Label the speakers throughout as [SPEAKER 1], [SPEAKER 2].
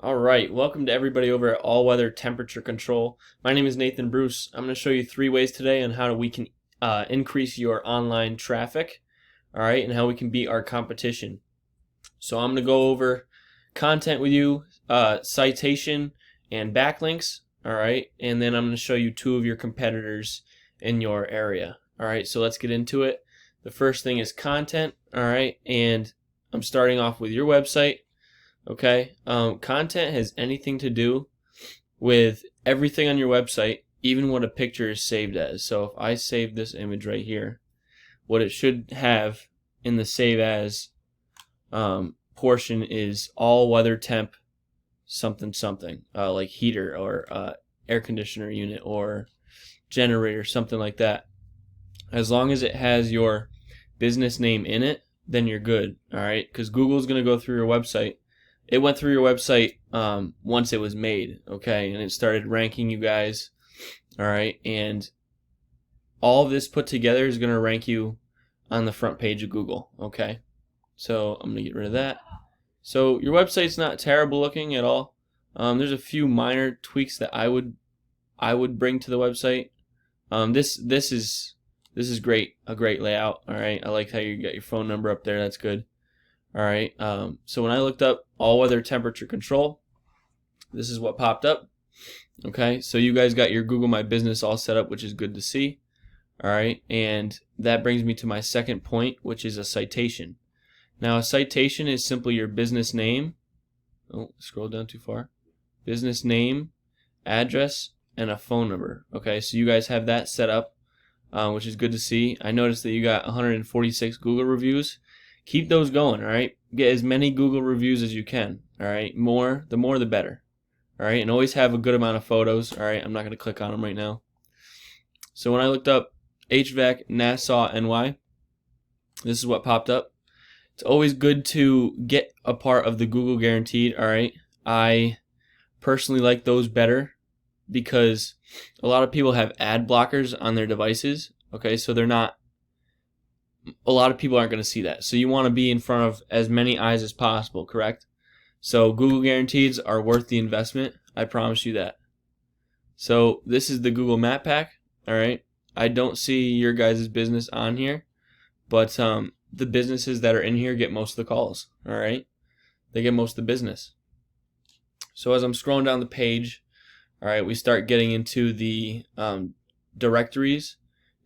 [SPEAKER 1] Alright, welcome to everybody over at All Weather Temperature Control. My name is Nathan Bruce. I'm going to show you 3 ways today on how we can increase your online traffic, alright, and how we can beat our competition. So I'm going to go over content with you, citation, and backlinks, alright, and then I'm going to show you 2 of your competitors in your area. Alright, so let's get into it. The first thing is content, alright, and I'm starting off with your website. Okay, content has anything to do with everything on your website, even what a picture is saved as. So if I save this image right here, what it should have in the save as portion is all weather temp something something, like heater or air conditioner unit or generator, something like that. As long as it has your business name in it, then you're good. All right, because Google's going to go through your website. It went through your website once it was made, okay, and it started ranking you guys, all right, and all of this put together is going to rank you on the front page of Google, okay. So I'm going to get rid of that. So your website's not terrible looking at all. There's a few minor tweaks that I would bring to the website. This is great, a great layout, all right. I like how you got your phone number up there. That's good. Alright, so when I looked up all weather temperature control, this is what popped up. Okay, so you guys got your Google My Business all set up, which is good to see. Alright, and that brings me to my second point, which is a citation. Now a citation is simply your business name. Oh, scroll down too far. Business name, address, and a phone number. Okay, so you guys have that set up, which is good to see. I noticed that you got 146 Google reviews. Keep those going, all right? Get as many Google reviews as you can, all right? The more the better, all right? And always have a good amount of photos, all right? I'm not going to click on them right now. So when I looked up HVAC Nassau, NY, this is what popped up. It's always good to get a part of the Google Guaranteed, all right? I personally like those better because a lot of people have ad blockers on their devices, okay? So a lot of people aren't going to see that. So you want to be in front of as many eyes as possible, correct? So Google Guarantees are worth the investment. I promise you that. So this is the Google Map Pack, all right? I don't see your guys' business on here, but the businesses that are in here get most of the calls, all right? They get most of the business. So as I'm scrolling down the page, all right, we start getting into the directories.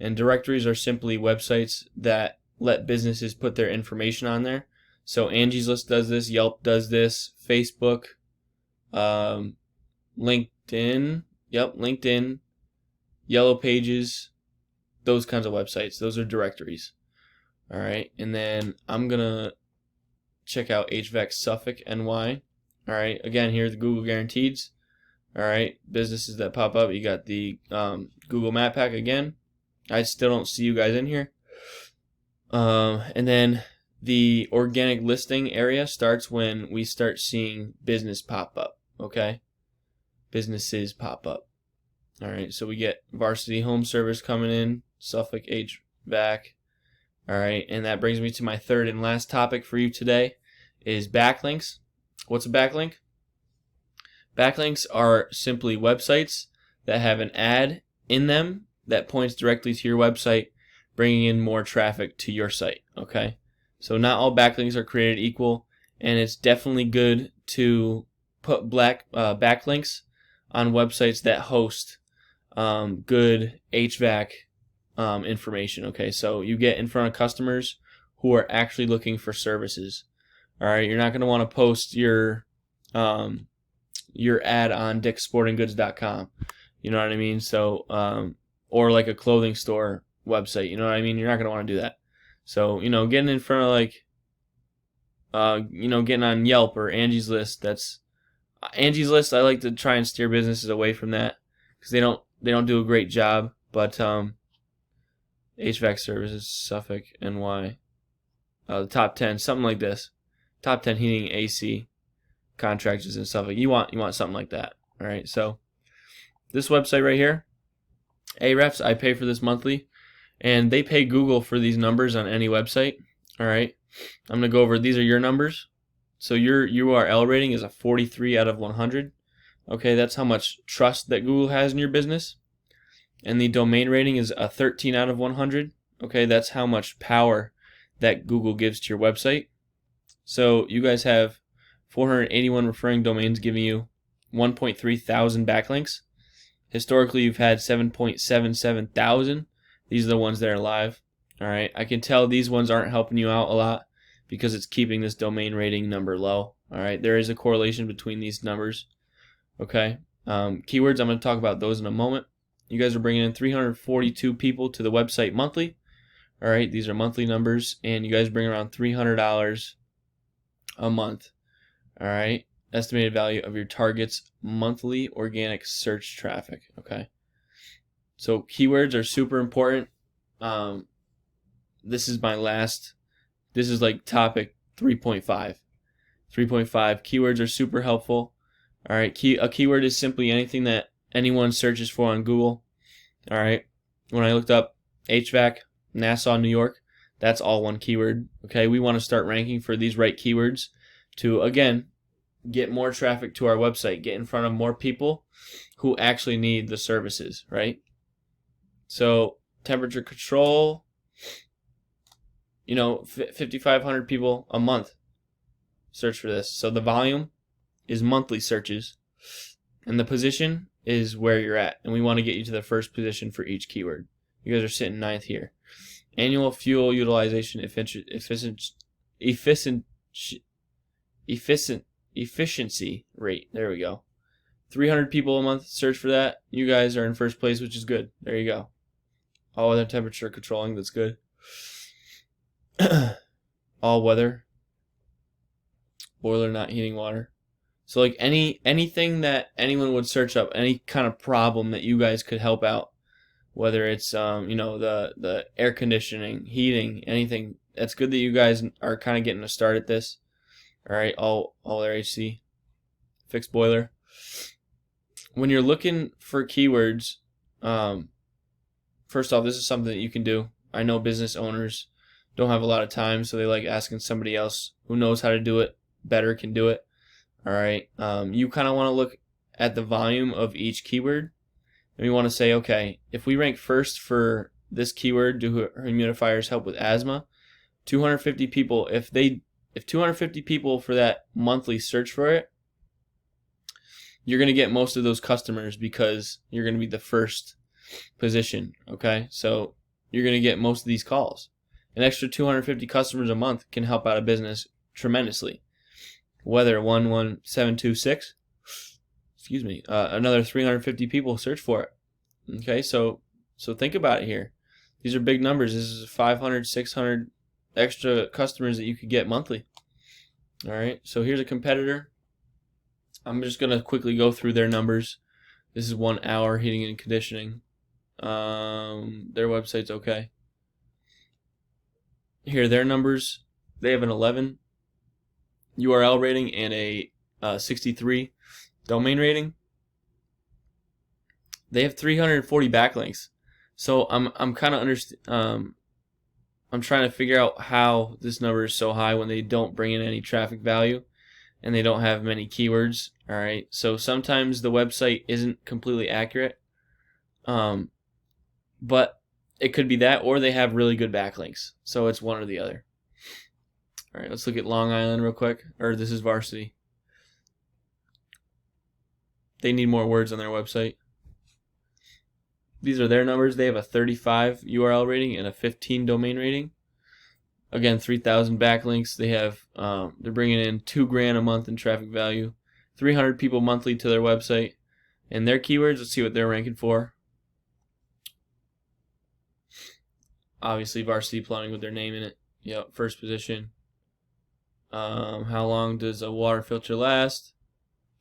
[SPEAKER 1] And directories are simply websites that let businesses put their information on there. So Angie's List does this, Yelp does this, Facebook, LinkedIn, LinkedIn, Yellow Pages, those kinds of websites. Those are directories. All right, and then I'm gonna check out HVAC Suffolk, NY. All right, again, here's the Google Guaranteeds. All right, businesses that pop up. You got the Google Map Pack again. I still don't see you guys in here. And then the organic listing area starts when we start seeing business pop up, okay? Businesses pop up. All right, so we get Varsity Home Service coming in, Suffolk HVAC. All right, and that brings me to my third and last topic for you today is backlinks. What's a backlink? Backlinks are simply websites that have an ad in them that points directly to your website, bringing in more traffic to your site, okay? So not all backlinks are created equal, and it's definitely good to put backlinks on websites that host good HVAC information, okay? So you get in front of customers who are actually looking for services, all right? You're not going to want to post your ad on dicksportinggoods.com, you know what I mean? So or like a clothing store website, you know what I mean? You're not going to want to do that. So, getting in front of getting on Yelp or Angie's List, Angie's List, I like to try and steer businesses away from that because they don't do a great job, but HVAC Services, Suffolk, NY, the top 10, something like this. Top 10 heating AC contractors in Suffolk. You want something like that, all right? So this website right here, Ahrefs, I pay for this monthly, and they pay Google for these numbers on any website. All right, I'm gonna go over. These are your numbers. So your URL rating is a 43 out of 100. Okay, that's how much trust that Google has in your business. And the domain rating is a 13 out of 100. Okay, that's how much power that Google gives to your website. So you guys have 481 referring domains giving you 1.3 thousand backlinks. Historically, you've had 7.77 thousand. These are the ones that are live. All right, I can tell these ones aren't helping you out a lot because it's keeping this domain rating number low. All right, there is a correlation between these numbers. Okay, keywords, I'm going to talk about those in a moment. You guys are bringing in 342 people to the website monthly. All right, these are monthly numbers, and you guys bring around $300 a month. All right, estimated value of your target's monthly organic search traffic. Okay, so keywords are super important. This is my last. This is like topic 3.5. 3.5 keywords are super helpful. All right, a keyword is simply anything that anyone searches for on Google. All right, when I looked up HVAC, Nassau, New York, that's all one keyword. Okay, we want to start ranking for these right keywords to, again, get more traffic to our website, get in front of more people who actually need the services, right? So temperature control, 5,500 people a month search for this. So the volume is monthly searches, and the position is where you're at, and we want to get you to the first position for each keyword. You guys are sitting 9th here. Annual fuel utilization efficiency rate. There we go. 300 people a month search for that. You guys are in first place, which is good. There you go. All weather temperature controlling, that's good. All weather. Boiler not heating water. So like anything that anyone would search up, any kind of problem that you guys could help out, whether it's the air conditioning, heating, anything. That's good that you guys are kind of getting a start at this. All right, all air AC, fixed boiler. When you're looking for keywords, first off, this is something that you can do. I know business owners don't have a lot of time, so they like asking somebody else who knows how to do it better can do it. All right, you kind of want to look at the volume of each keyword, and we want to say, okay, if we rank first for this keyword, do humidifiers help with asthma? 250 people. If 250 people for that monthly search for it, you're going to get most of those customers because you're going to be the first position. Okay, so you're going to get most of these calls. An extra 250 customers a month can help out a business tremendously. Weather 11726, another 350 people search for it. Okay, so think about it here. These are big numbers. This is 500, 600 extra customers that you could get monthly. All right, so here's a competitor. I'm just going to quickly go through their numbers. This is 1 hour heating and conditioning. Their website's okay. Here are their numbers. They have an 11 URL rating and a 63 domain rating. They have 340 backlinks. So I'm kind of I'm trying to figure out how this number is so high when they don't bring in any traffic value and they don't have many keywords. All right, so sometimes the website isn't completely accurate, but it could be that, or they have really good backlinks. So it's one or the other. All right, let's look at Long Island real quick. Or this is Varsity. They need more words on their website. These are their numbers. They have a 35 URL rating and a 15 domain rating. Again, 3,000 backlinks. They have they're bringing in $2,000 a month in traffic value. 300 people monthly to their website. And their keywords, let's see what they're ranking for. Obviously, Varsity Plumbing with their name in it. Yep, first position. How long does a water filter last?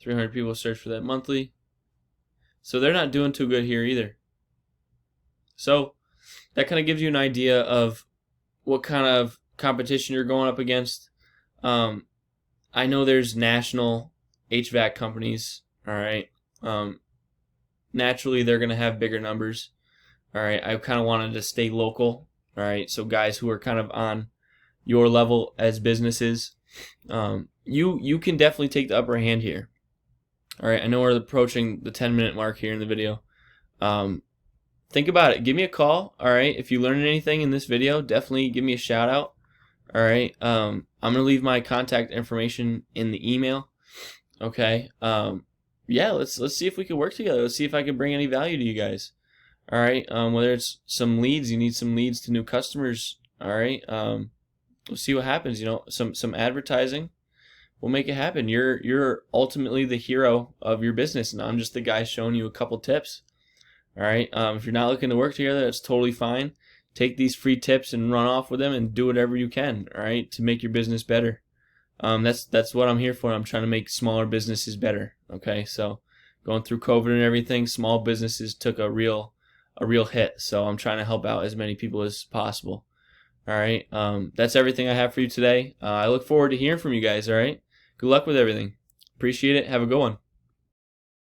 [SPEAKER 1] 300 people search for that monthly. So they're not doing too good here either. So that kind of gives you an idea of what kind of competition you're going up against. I know there's national HVAC companies. All right. Naturally, they're going to have bigger numbers. All right. I kind of wanted to stay local. All right. So guys who are kind of on your level as businesses. You can definitely take the upper hand here. All right, I know we're approaching the 10-minute mark here in the video. Think about it. Give me a call. All right, if you learned anything in this video, definitely give me a shout out. All right, I'm gonna leave my contact information in the email. Okay. Yeah, let's see if we can work together. Let's see if I can bring any value to you guys. All right. Whether it's some leads, you need some leads to new customers. All right. We'll see what happens. You know, some advertising. We'll make it happen. You're ultimately the hero of your business, and I'm just the guy showing you a couple tips. All right. If you're not looking to work together, that's totally fine. Take these free tips and run off with them and do whatever you can. All right, to make your business better. That's what I'm here for. I'm trying to make smaller businesses better. Okay, so going through COVID and everything, small businesses took a real hit. So I'm trying to help out as many people as possible. All right, that's everything I have for you today. I look forward to hearing from you guys. All right, good luck with everything. Appreciate it. Have a good one.